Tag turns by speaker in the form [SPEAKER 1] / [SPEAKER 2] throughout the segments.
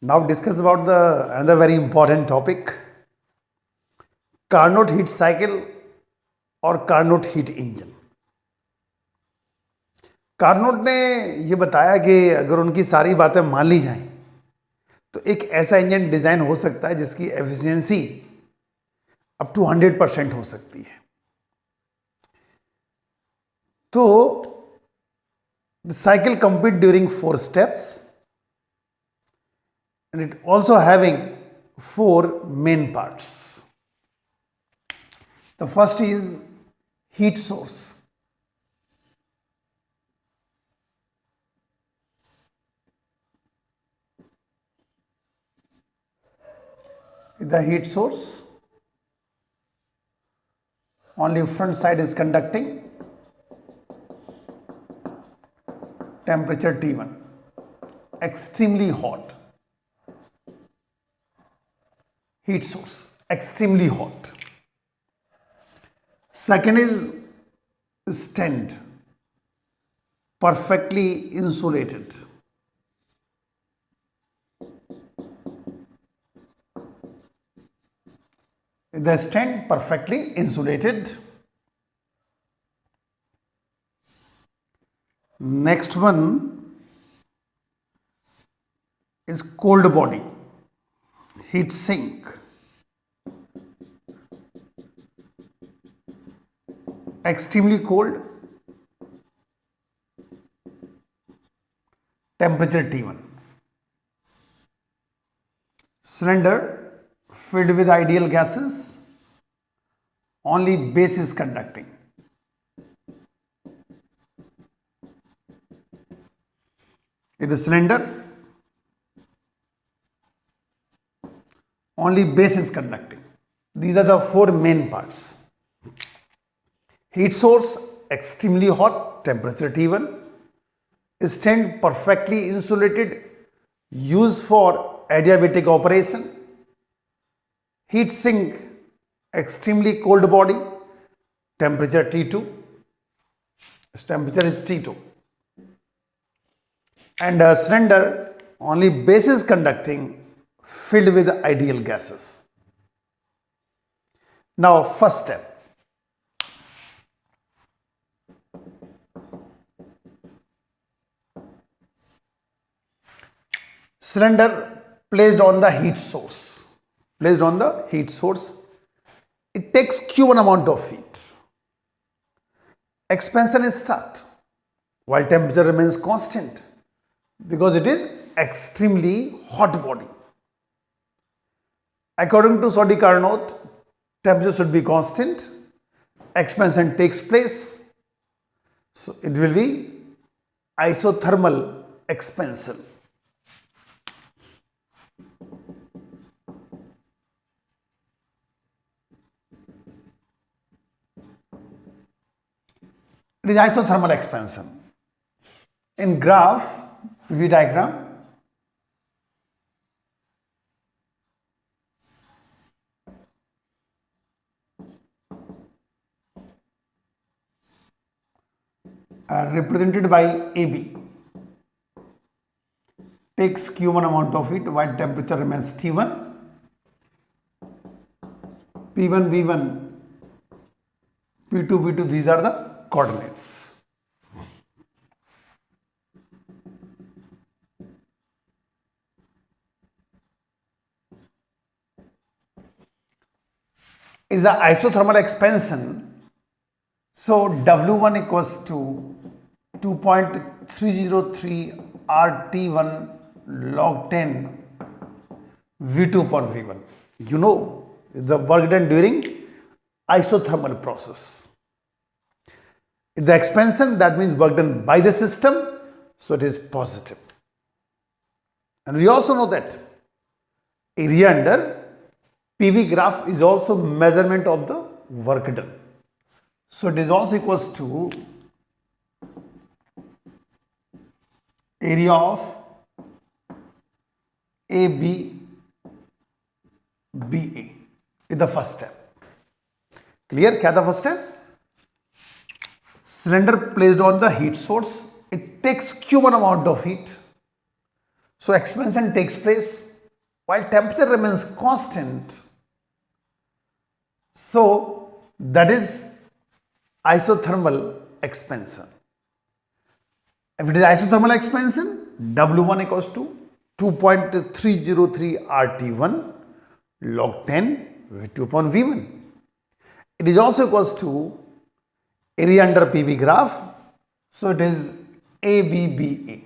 [SPEAKER 1] Now discuss about the another very important topic, Carnot heat cycle और Carnot heat engine। Carnot ने ये बताया कि अगर उनकी सारी बातें मान ली जाएं तो एक ऐसा इंजन डिजाइन हो सकता है जिसकी एफिशिएंसी अप टू 100% हो सकती है। तो the cycle complete during 4 steps and it also having 4 main parts. The first is heat source. The heat source, only front side is conducting, temperature T1, extremely hot. Heat source, extremely hot. Second is stand, perfectly insulated. The stand perfectly insulated. Next one is cold body, heat sink, extremely cold, temperature T1. Cylinder filled with ideal gases, only base is conducting. In the cylinder, only base is conducting. These are the 4 main parts. Heat source, extremely hot, temperature T1. Stand perfectly insulated, used for adiabatic operation. Heat sink, extremely cold body, temperature T2. Its temperature is T2. And a cylinder, only base is conducting, filled with ideal gases. Now, first step. Cylinder placed on the heat source. Placed on the heat source, it takes Q1 amount of heat. Expansion is start while temperature remains constant because it is extremely hot body. According to Soddy Carnot, temperature should be constant. Expansion takes place, so it will be isothermal expansion. It is isothermal expansion. In graph, PV diagram, represented by AB, takes Q1 amount of heat while temperature remains T1. P1, V1, P2, V2, these are the coordinates. Is the isothermal expansion. So W1 equals to 2.303 RT1 log 10 V2 upon V1. You know the work done during isothermal process. The expansion, that means work done by the system, so it is positive. And we also know that area under PV graph is also measurement of the work done. So it is also equals to area of AB BA is the first step. Clear? क्या था first step? Cylinder placed on the heat source, it takes Q1 amount of heat. So expansion takes place while temperature remains constant. So that is isothermal expansion. If it is isothermal expansion, W1 equals to 2.303 RT1 log 10 V2 upon V1. It is also equals to area under PV graph. So it is ABBA.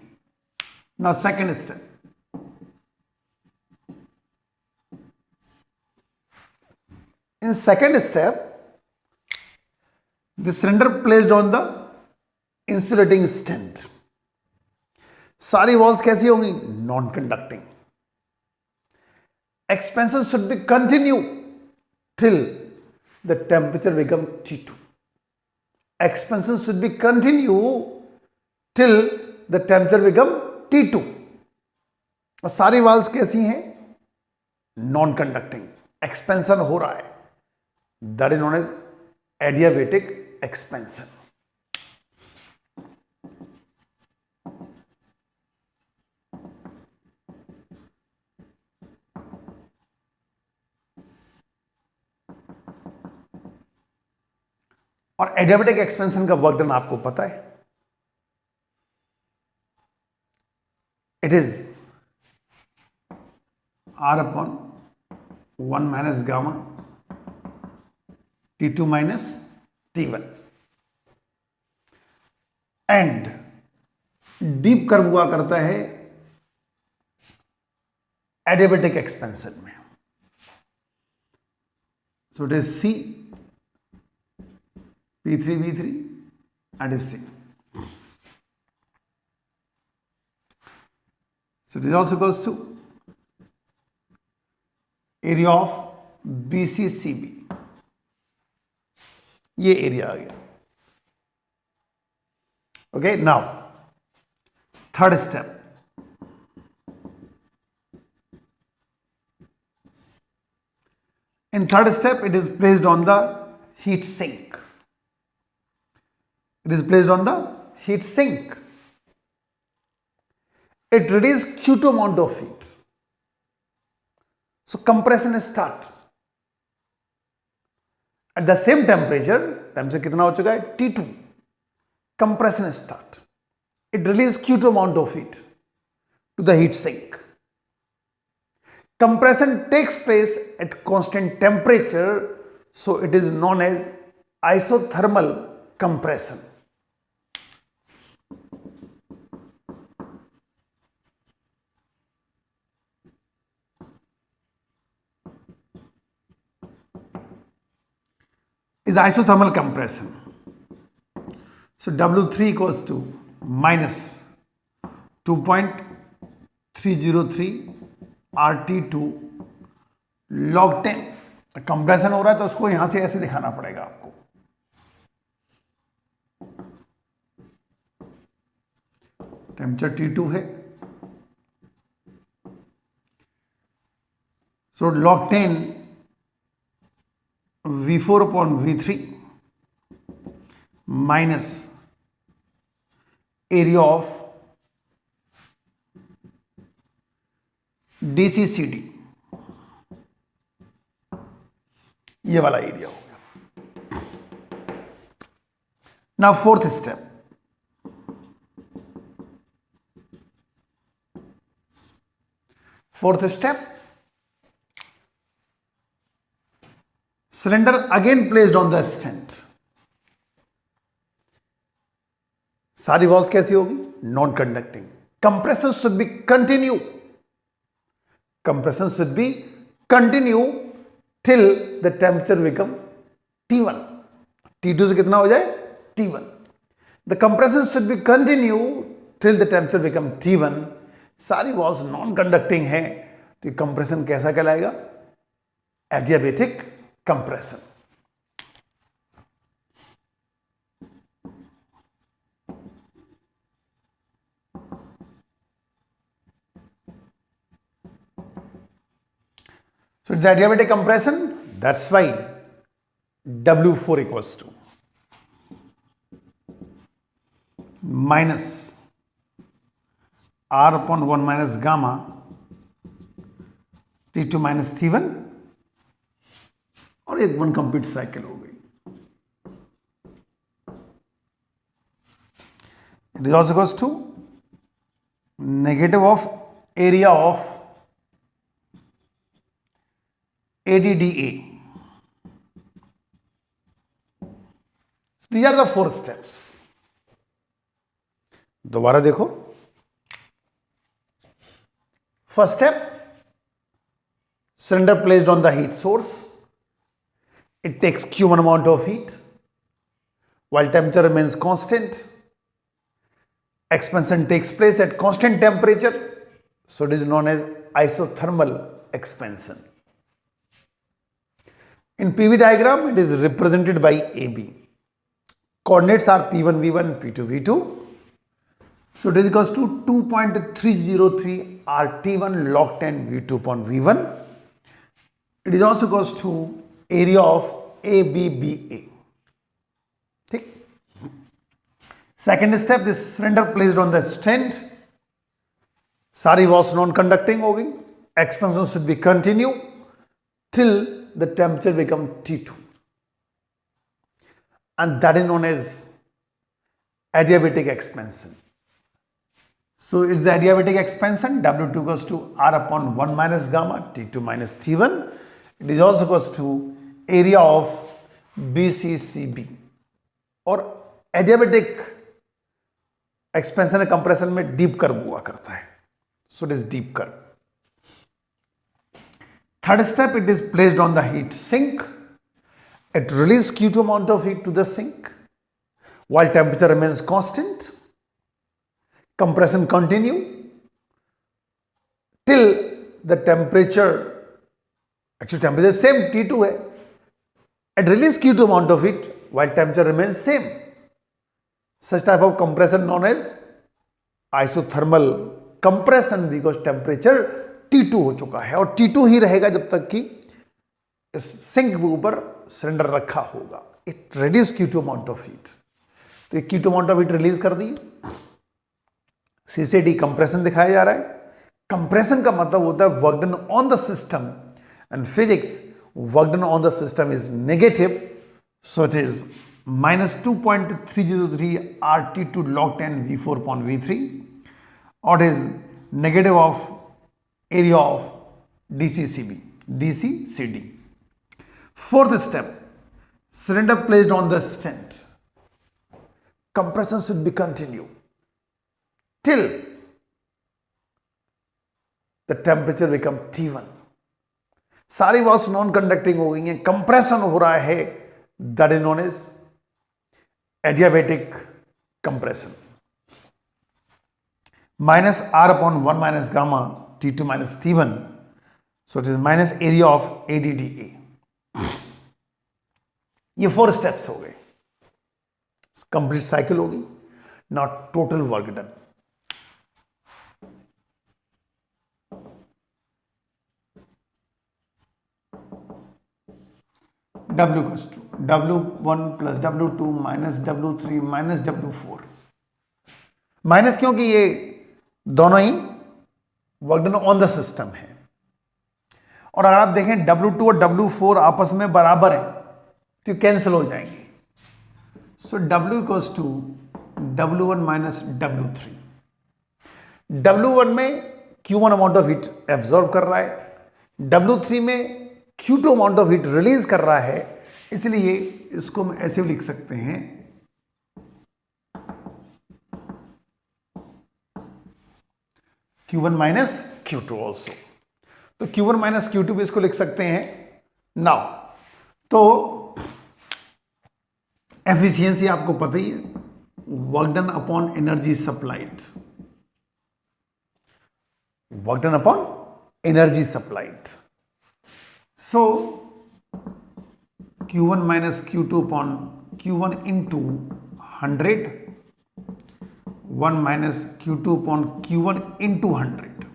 [SPEAKER 1] Now second step. In second step, the cylinder placed on the insulating stent. सारी walls कैसी होंगी? Non conducting. Expansion should be continue till the temperature become T2. Expansion should be continue till the temperature become T2. और सारी walls कैसी हैं? Non conducting. Expansion हो रहा है. That is known as adiabatic expansion. और एडियाबेटिक एक्सपेंशन का work done आपको पता है. It is R upon 1 minus gamma T2 minus T1. And deep curve हुआ करता है एडियाबेटिक एक्सपेंशन में. So it is C P3 V3 and is C. So this also goes to area of BCCB. ये area आ गया. Okay, now third step. In third step, it is placed on the heat sink. It is placed on the heat sink. It releases Q2 amount of heat. So compression start. At the same temperature कितना हो चुका है? T2. Compression start. It releases Q2 amount of heat to the heat sink. Compression takes place at constant temperature, so it is known as isothermal compression. Is isothermal compression. So W3 equals to minus 2.303 RT2 log 10. Compression हो रहा है तो उसको यहां से ऐसे दिखाना पड़ेगा आपको. टेम्परेचर T2 है. सो log 10 V4 upon V3 minus area of DCCD. ये वाला एरिया हो गया. Now fourth step. Fourth step, cylinder again placed on the stent. सारी वॉल्स कैसी होगी? Non conducting. Compression should be continue. Compression should be continue till the temperature become T1. T2 से कितना हो जाए? T1. The compression should be continue till the temperature become T1. सारी walls non conducting है तो compression कैसा कहलाएगा? Adiabatic compression. So it's adiabatic compression. That's why W4 equals to minus R upon 1 minus gamma T2 minus T1 और एक one complete cycle हो गई. It is also equals to negative of area of ADDA. These are the 4 steps. दोबारा देखो. First step, cylinder placed on the heat source. It takes Q1 amount of heat while temperature remains constant. Expansion takes place at constant temperature, so it is known as isothermal expansion. In PV diagram, it is represented by AB. Coordinates are P1 V1, P2 V2. So it is equals to 2.303 RT1 log 10 V2 upon V1. It is also equals to area of ABBA. ठीक. Second step, this cylinder placed on the stand. सारी walls non conducting हो गई. Expansion should be continue till the temperature become T2, and that is known as adiabatic expansion. So it's the adiabatic expansion. W2 goes to R upon 1 minus gamma T2 minus T1. It is also goes to area of BCCB. और adiabatic expansion compression में deep curve हुआ करता है. So it is deep curve. Third step, it is placed on the heat sink. It releases Q2 amount of heat to the sink while temperature remains constant. Compression continue till the temperature, actually temperature same T2 है. It releases Q2 amount of heat while temperature remains same. Such type of compression known as isothermal compression because temperature T2 हो चुका है और T2 ही रहेगा जब तक कि sink के ऊपर सिलेंडर रखा होगा. It reduce Q2 amount of heat. तो ये Q2 amount of heat release कर दी. C से D कंप्रेशन दिखाया जा रहा है. कंप्रेशन का मतलब होता है work done on the system. And physics work done on the system is negative, so it is minus 2.303 RT2 log 10 V4 upon V3, or it is negative of area of DCCD. Fourth step, cylinder placed on the stand. Compression should be continued till the temperature become T1. सारी walls non conducting हो गई हैं. Compression हो रहा है. That is known as adiabatic compression. Minus R upon 1 minus gamma T2 minus T1. So it is minus area of ADDA. ये 4 steps हो गए. कंप्लीट साइकिल होगी. Now total work done. W goes to W1 plus W2 minus W3 minus W4. Minus क्योंकि ये दोनों ही work done on the system है. और अगर आप देखें W2 और W4 आपस में बराबर हैं तो कैंसिल हो जाएंगे. So W equals to W1 minus W3. W1 में Q1 amount of heat absorb कर रहा है. W3 में Q2 amount of heat release कर रहा है. इसलिए इसको हम ऐसे लिख सकते हैं Q1 माइनस Q2 ऑल्सो. तो Q1 माइनस Q2 भी इसको लिख सकते हैं. नाउ तो एफिशिएंसी आपको पता ही है. Work done upon energy supplied. Work done upon energy supplied. So Q1 minus Q2 upon Q1 into 100, 1 minus Q2 upon Q1 into 100.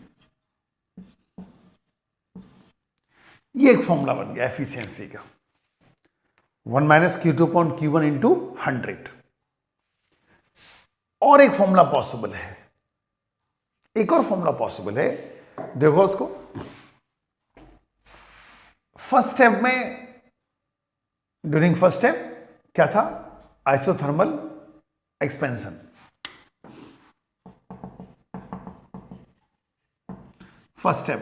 [SPEAKER 1] ये एक फॉर्मूला बन गया एफिशिएंसी का. 1 minus Q2 upon Q1 into 100. और एक फॉर्मूला पॉसिबल है. एक और फॉर्मूला पॉसिबल है. देखो उसको. फर्स्ट स्टेप में, ड्यूरिंग फर्स्ट स्टेप क्या था? Isothermal expansion. फर्स्ट स्टेप,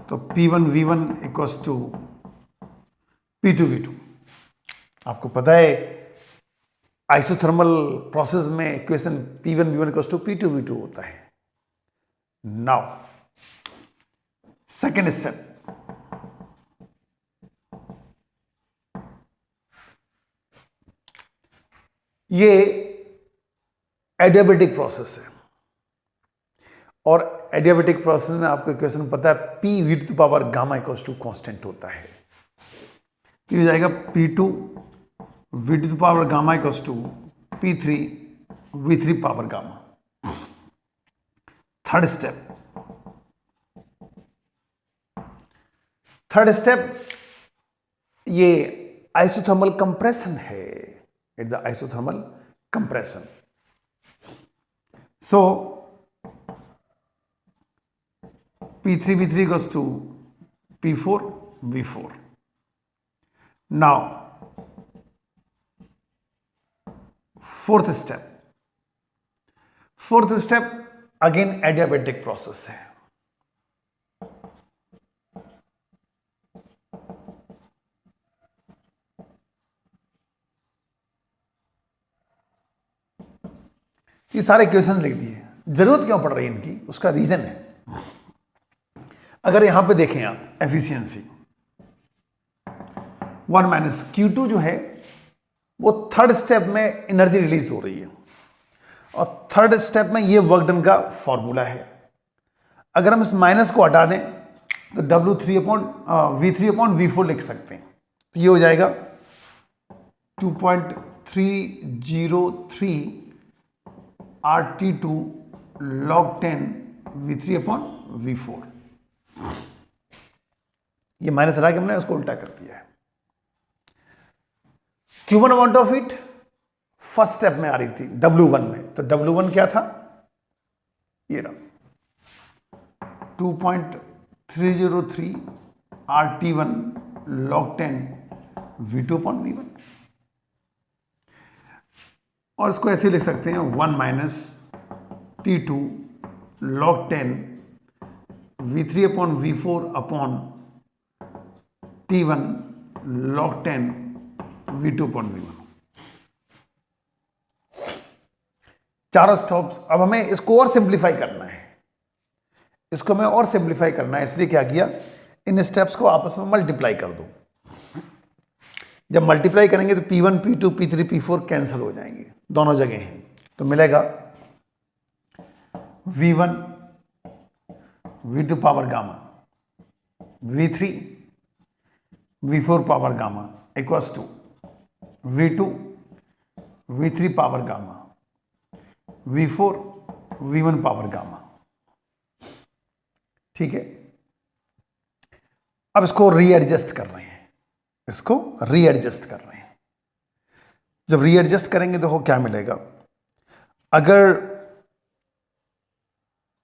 [SPEAKER 1] तो P1 V1 equals to P2 V2। आपको पता है आइसोथर्मल प्रोसेस में equation P1 V1 equals to P2 V2 होता है। नाउ सेकेंड स्टेप, ये एडियाबेटिक प्रोसेस है, और एडियाबेटिक प्रोसेस में आपको इक्वेशन पता है P V to power gamma equals to constant होता है। तो ये जाएगा P2 V to power gamma equals to P3 V3 power gamma. Third step, ये आइसोथर्मल कंप्रेशन है। It's a isothermal compression. So P3 V3 equals to P4 V4. Now, fourth step again adiabatic process है। ये सारे equation लिख दिए, जरूरत क्यों पड़ रही है इनकी, उसका रीजन है। अगर यहां पे देखें आप एफिशिएंसी 1 माइनस Q2 जो है वो थर्ड स्टेप में एनर्जी रिलीज हो रही है, और थर्ड स्टेप में ये वर्क डन का फॉर्मूला है। अगर हम इस माइनस को हटा दें तो V3/V4 लिख सकते हैं। तो ये हो जाएगा 2.303 RT2 log 10 V3/V4। ये माइनस हटा के हमने उसको उल्टा कर दिया है। Q1 amount of heat first step में आ रही थी W1 में, तो W1 क्या था? ये रहा 2.303 RT1 log 10 V2/V1, और इसको ऐसे लिख सकते हैं 1 minus T2 log 10 V3/V4 upon T1 log 10 V2/V1। चारों स्टेप्स। अब हमें इसको और सिंप्लीफाई करना है, इसलिए क्या किया, इन स्टेप्स को आपस में मल्टीप्लाई कर दो। जब मल्टीप्लाई करेंगे तो P1 P2 P3 P4 cancel हो जाएंगे, दोनों जगह हैं, तो मिलेगा V1 V2 power gamma V3 V4 power gamma equals to V2 V3 power gamma V4 V1 power gamma. ठीक है, अब इसको रीएडजस्ट कर रहे हैं, जब रीएडजस्ट करेंगे तो क्या मिलेगा? अगर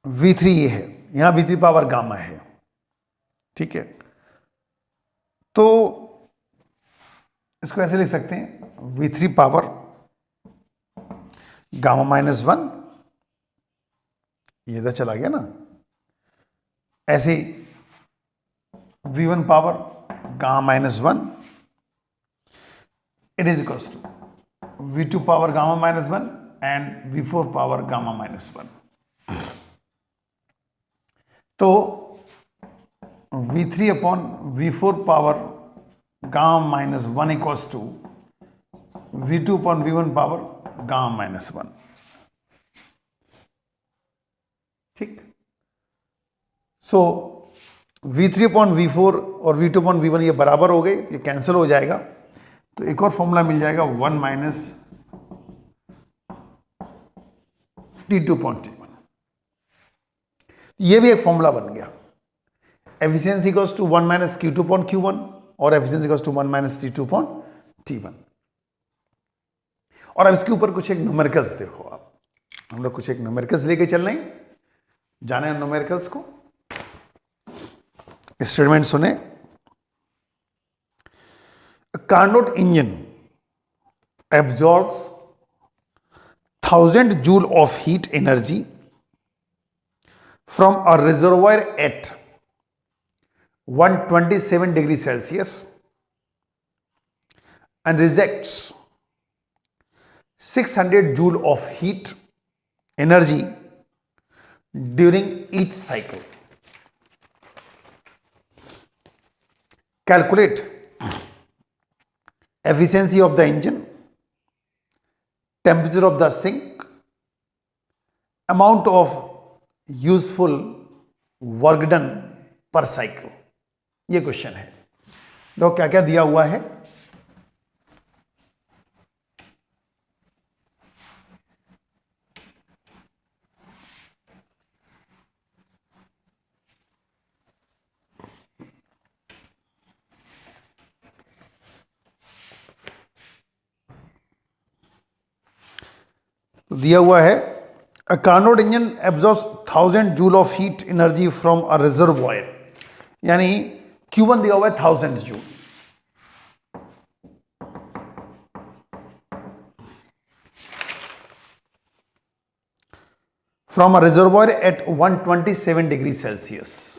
[SPEAKER 1] V3 ये है, यहां V3 पावर गामा है, ठीक है, तो इसको ऐसे लिख सकते हैं V3 पावर गामा -1, ये इधर चला गया ना, ऐसे V1 power gamma -1 it is equals to V2 power gamma -1 and V4 power gamma -1। तो V3 upon V4 power gamma -1 equals to V2 upon V1 power gamma -1। ठीक, सो V3 अपॉन V4 और V2 upon V1 ये बराबर हो गए, ये cancel हो जाएगा, तो एक और फॉर्मूला मिल जाएगा 1 माइनस T2 अपॉन T1। ये भी एक फॉर्मूला बन गया, efficiency equals to 1 minus Q2 upon Q1 और efficiency equals to 1 minus T2 upon T1। और अब इसके ऊपर कुछ एक न्यूमेरिकल्स देखो आप, हम लोग कुछ एक न्यूमेरिकल्स लेके चल रहे हैं, जाने न्यूमेरिकल्स को। स्टेटमेंट सुने, A Carnot engine absorbs 1000 joule of heat energy from a reservoir at 127 degrees Celsius and rejects 600 joule of heat energy during each cycle. Calculate efficiency of the engine, temperature of the sink, amount of useful work done per cycle. ये question है। देखो क्या क्या दिया हुआ है। तो दिया हुआ है a Carnot engine absorbs 1000 joule of heat energy from a reservoir, यानी Q1 दिया हुआ है 1000 joule, from a reservoir at 127 degree Celsius.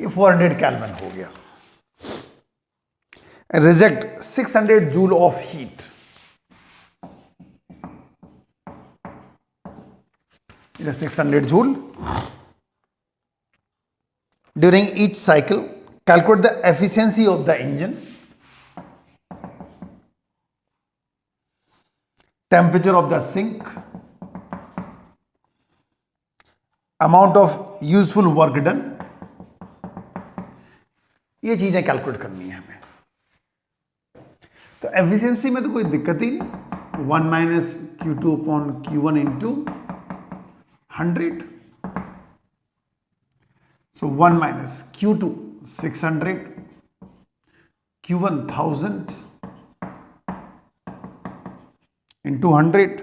[SPEAKER 1] ये 400 केल्विन हो गया। Reject 600 joule of heat, it is 600 joule during each cycle. Calculate the efficiency of the engine, temperature of the sink, amount of useful work done. ये चीजें calculate करनी है हमें। तो efficiency में तो कोई दिक्कत ही नहीं, 1 minus Q2 upon Q1 into 100, so 1 minus Q2 600, Q1 1000 into 100,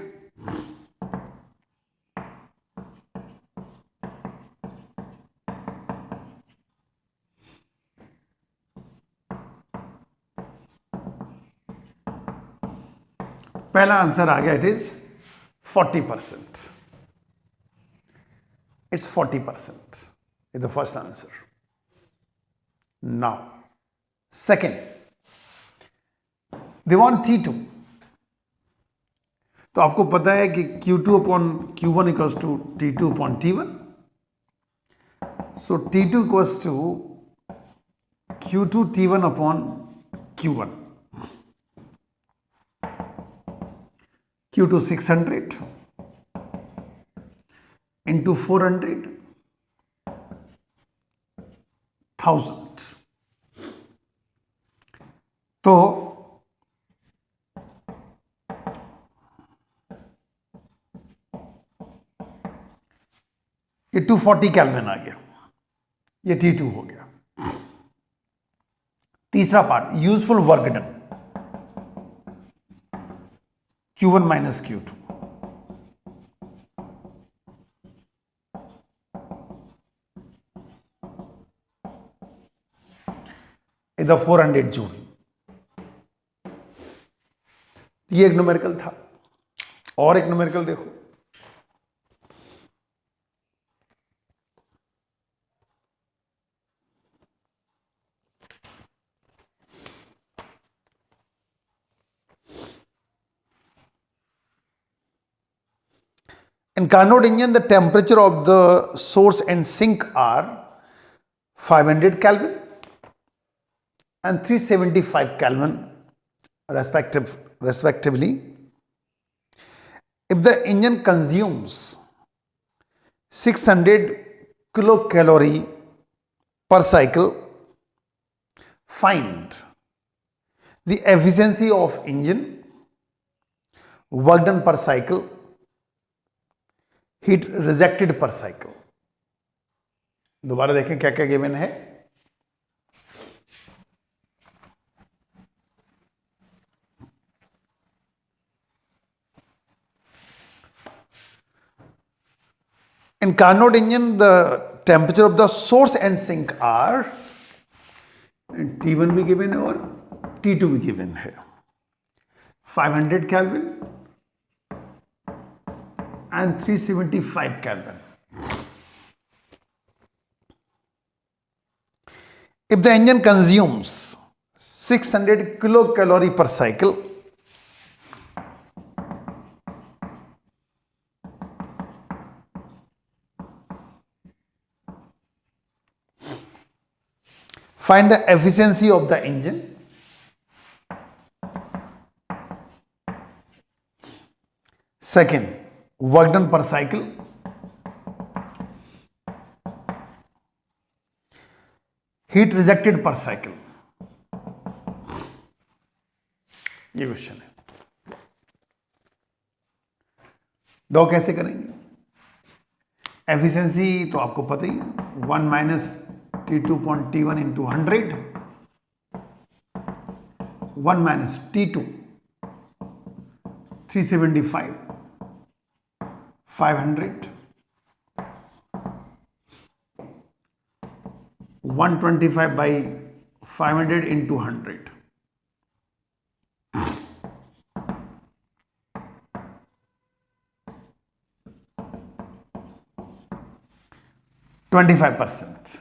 [SPEAKER 1] पहला आंसर आ गया, it is 40%. It's 40% is the first answer. Now, second, they want T2. तो आपको पता है कि Q2 upon Q1 equals to T2 upon T1. So T2 equals to Q2 T1 upon Q1. Q2 600 into 400, 1000. तो ये 240 kelvin आ गया, ये T2 हो गया। तीसरा part, useful work done, Q1 minus Q2, इधर 400 जूल। ये एक न्यूमेरिकल था, और एक न्यूमेरिकल देखो, in Carnot engine the temperature of the source and sink are 500 Kelvin and 375 Kelvin respectively. If the engine consumes 600 kilocalorie per cycle, find the efficiency of engine, work done per cycle, heat rejected पर cycle. दोबारा देखें क्या क्या given है। In Carnot engine, the temperature of the source and sink are, and T1 भी given है और T2 भी given है, 500 Kelvin and 375 Kelvin. If the engine consumes 600 kilocalorie per cycle, find the efficiency of the engine. Second, work done per cycle. Heat rejected per cycle. ये question है. दो कैसे करेंगे? एफिशिएंसी तो आपको पता ही है, 1 minus T2.T1 into 100, 1 minus T2, 375, 500, 125 by 500 into 100. %25%.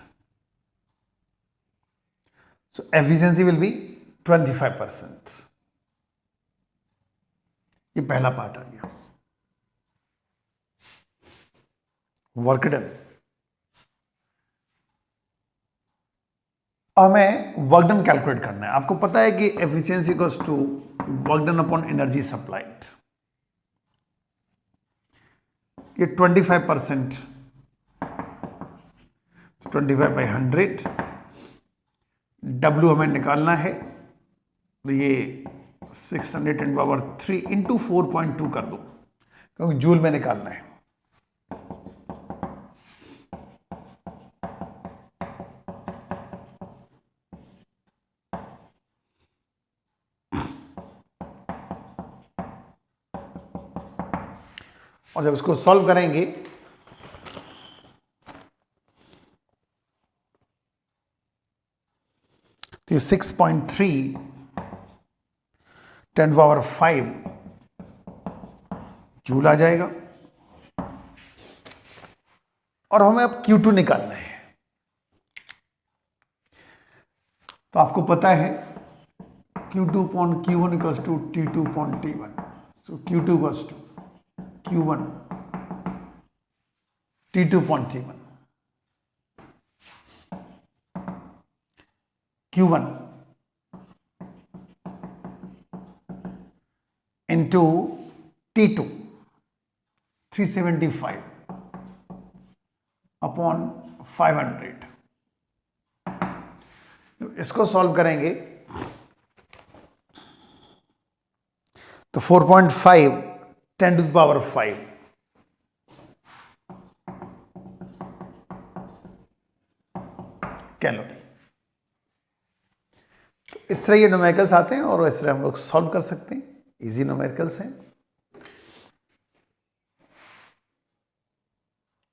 [SPEAKER 1] So efficiency will be 25%. ये पहला पार्ट आ गया. Work done. हमें वर्क डन कैलकुलेट करना है. आपको पता है कि efficiency equals to work done upon energy supplied. ये 25%, 25 by 100. W हमें निकालना है, तो ये 610⁻³ इंटू 4.2 कर दो, क्योंकि जूल में निकालना है. और जब इसको सॉल्व करेंगे तो ये 6.3 10⁵ जूल आ जाएगा. और हमें अब Q2 निकालना है. तो आपको पता है Q2/Q1 equals to T2/T1. So Q2 equals to Q1 T2/T1. Q1 into T2 375 upon 500. इसको सॉल्व करेंगे तो 4.5 10⁵ कैलोरी. तो इस तरह ये न्यूमेरिकल्स आते हैं और इस तरह हम लोग सॉल्व कर सकते हैं. इजी न्यूमेरिकल्स हैं.